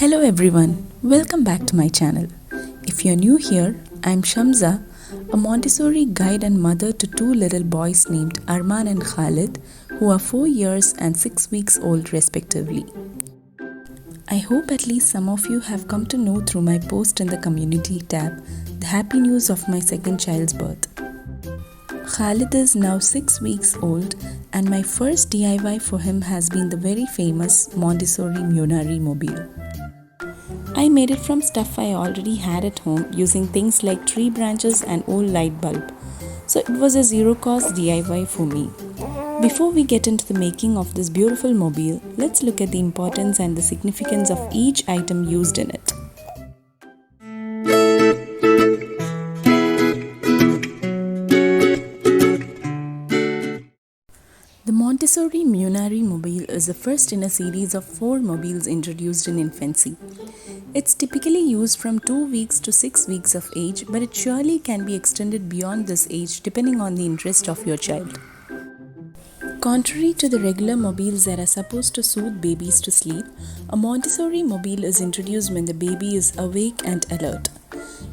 Hello everyone, welcome back to my channel. If you're new here, I'm Shamsa, a Montessori guide and mother to two little boys named Arman and Khalid, who are 4 years and 6 weeks old respectively. I hope at least some of you have come to know through my post in the community tab the happy news of my second child's birth. Khalid is now 6 weeks old and my first DIY for him has been the very famous Montessori Munari mobile. I made it from stuff I already had at home using things like tree branches and old light bulb. So it was a zero cost DIY for me. Before we get into the making of this beautiful mobile, let's look at the importance and the significance of each item used in it. The Montessori Munari mobile is the first in a series of 4 mobiles introduced in infancy. It's typically used from 2 weeks to 6 weeks of age, but it surely can be extended beyond this age depending on the interest of your child. Contrary to the regular mobiles that are supposed to soothe babies to sleep, a Montessori mobile is introduced when the baby is awake and alert.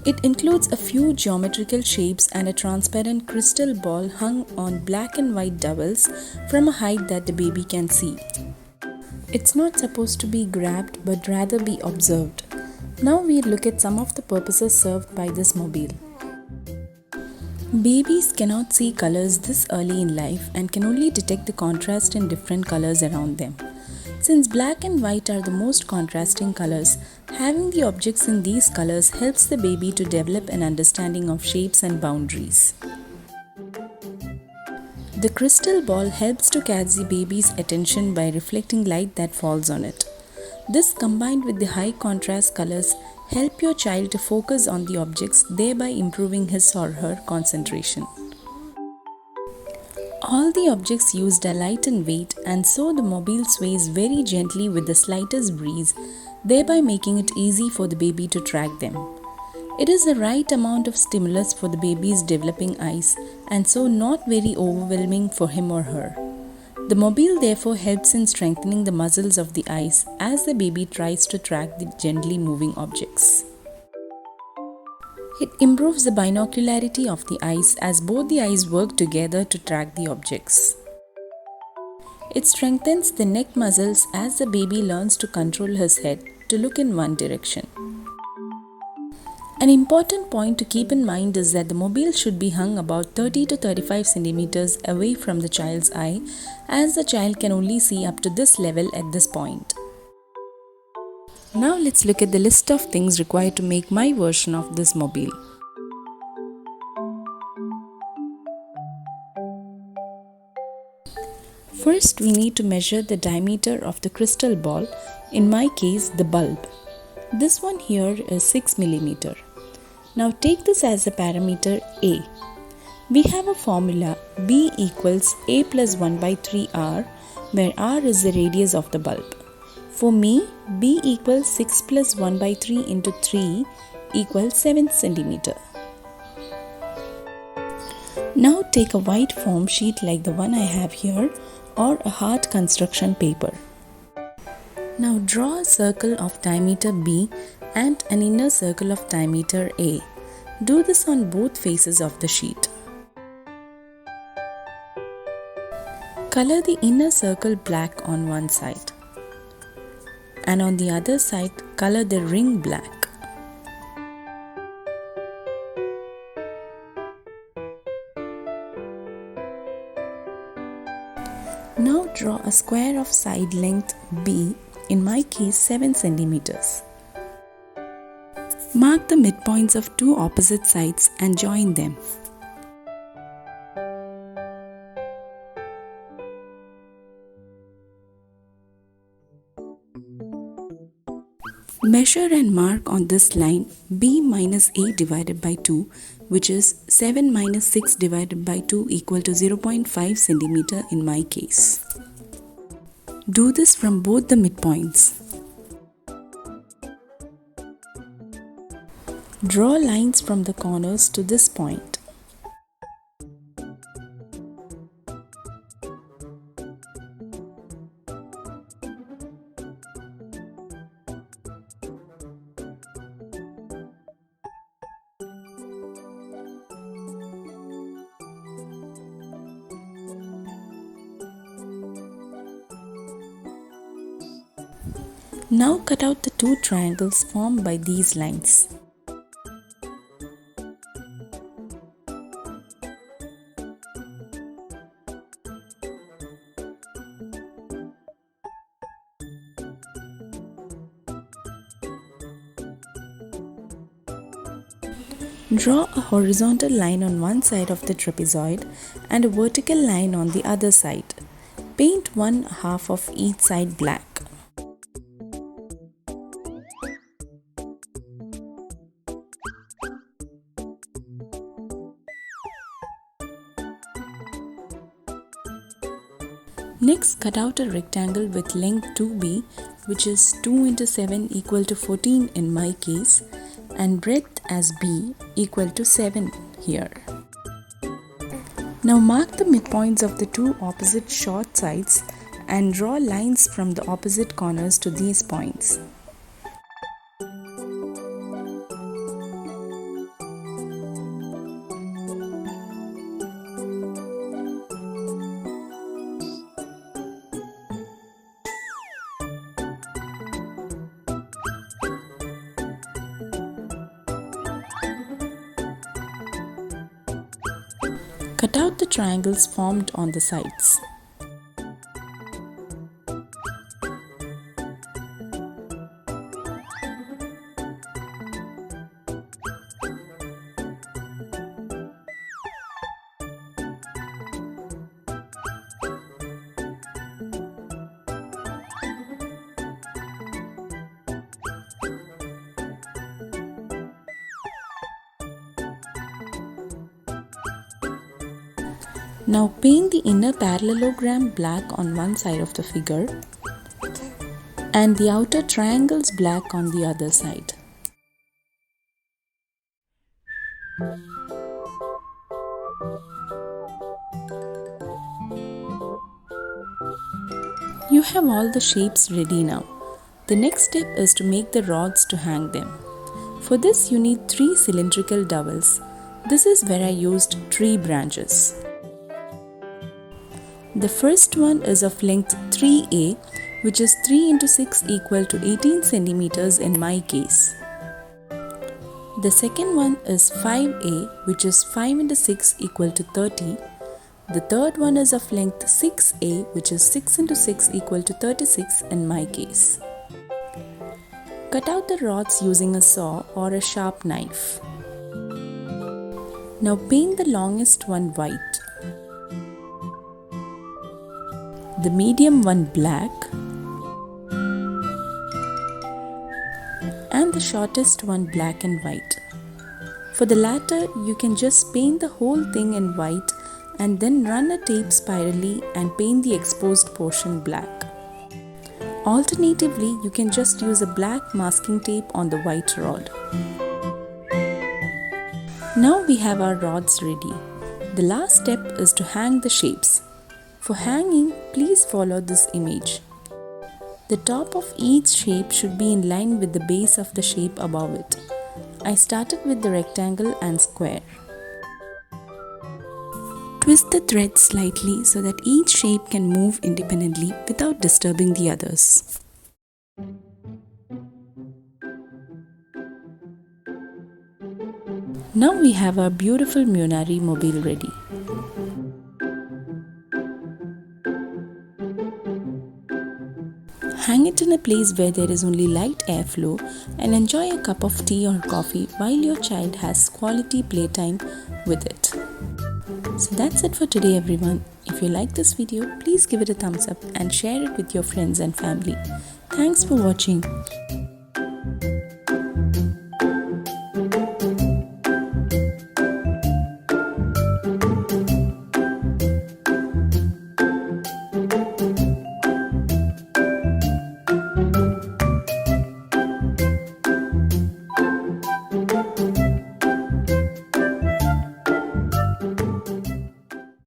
It includes a few geometrical shapes and a transparent crystal ball hung on black and white dowels from a height that the baby can see. It's not supposed to be grabbed but rather be observed. Now we look at some of the purposes served by this mobile. Babies cannot see colors this early in life and can only detect the contrast in different colors around them. Since black and white are the most contrasting colors, having the objects in these colors helps the baby to develop an understanding of shapes and boundaries. The crystal ball helps to catch the baby's attention by reflecting light that falls on it. This combined with the high contrast colors help your child to focus on the objects, thereby improving his or her concentration. All the objects used are light in weight and so the mobile sways very gently with the slightest breeze, thereby making it easy for the baby to track them. It is the right amount of stimulus for the baby's developing eyes and so not very overwhelming for him or her. The mobile therefore helps in strengthening the muscles of the eyes as the baby tries to track the gently moving objects. It improves the binocularity of the eyes as both the eyes work together to track the objects. It strengthens the neck muscles as the baby learns to control his head to look in one direction. An important point to keep in mind is that the mobile should be hung about 30 to 35 centimeters away from the child's eye as the child can only see up to this level at this point. Now let's look at the list of things required to make my version of this mobile. First, we need to measure the diameter of the crystal ball, in my case the bulb. This one here is 6 mm. Now take this as a parameter A. We have a formula B equals A plus 1 by 3R, where R is the radius of the bulb. For me, B equals 6 plus 1 by 3 into 3 equals 7 cm. Now take a white foam sheet like the one I have here or a hard construction paper. Now draw a circle of diameter B and an inner circle of diameter A. Do this on both faces of the sheet. Color the inner circle black on one side. And on the other side, color the ring black. Now draw a square of side length B, in my case 7 centimeters. Mark the midpoints of two opposite sides and join them. Measure and mark on this line B minus A divided by 2, which is 7 minus 6 divided by 2 equal to 0.5 cm in my case. Do this from both the midpoints. Draw lines from the corners to this point. Now cut out the two triangles formed by these lines. Draw a horizontal line on one side of the trapezoid and a vertical line on the other side. Paint one half of each side black. Next, cut out a rectangle with length 2b, which is 2 into 7 equal to 14 in my case, and breadth as b equal to 7 here. Now mark the midpoints of the two opposite short sides and draw lines from the opposite corners to these points. Cut out the triangles formed on the sides. Now paint the inner parallelogram black on one side of the figure and the outer triangles black on the other side. You have all the shapes ready now. The next step is to make the rods to hang them. For this you need 3 cylindrical dowels. This is where I used tree branches. The first one is of length 3a, which is 3 into 6 equal to 18 centimeters in my case. The second one is 5a, which is 5 into 6 equal to 30. The third one is of length 6a, which is 6 into 6 equal to 36 in my case. Cut out the rods using a saw or a sharp knife. Now paint the longest one white, the medium one black, and the shortest one black and white. For the latter, you can just paint the whole thing in white and then run a tape spirally and paint the exposed portion black. Alternatively, you can just use a black masking tape on the white rod. Now we have our rods ready. The last step is to hang the shapes. For hanging, please follow this image. The top of each shape should be in line with the base of the shape above it. I started with the rectangle and square. Twist the thread slightly so that each shape can move independently without disturbing the others. Now we have our beautiful Munari mobile ready. Hang it in a place where there is only light airflow and enjoy a cup of tea or coffee while your child has quality playtime with it. So that's it for today, everyone. If you like this video, please give it a thumbs up and share it with your friends and family. Thanks for watching.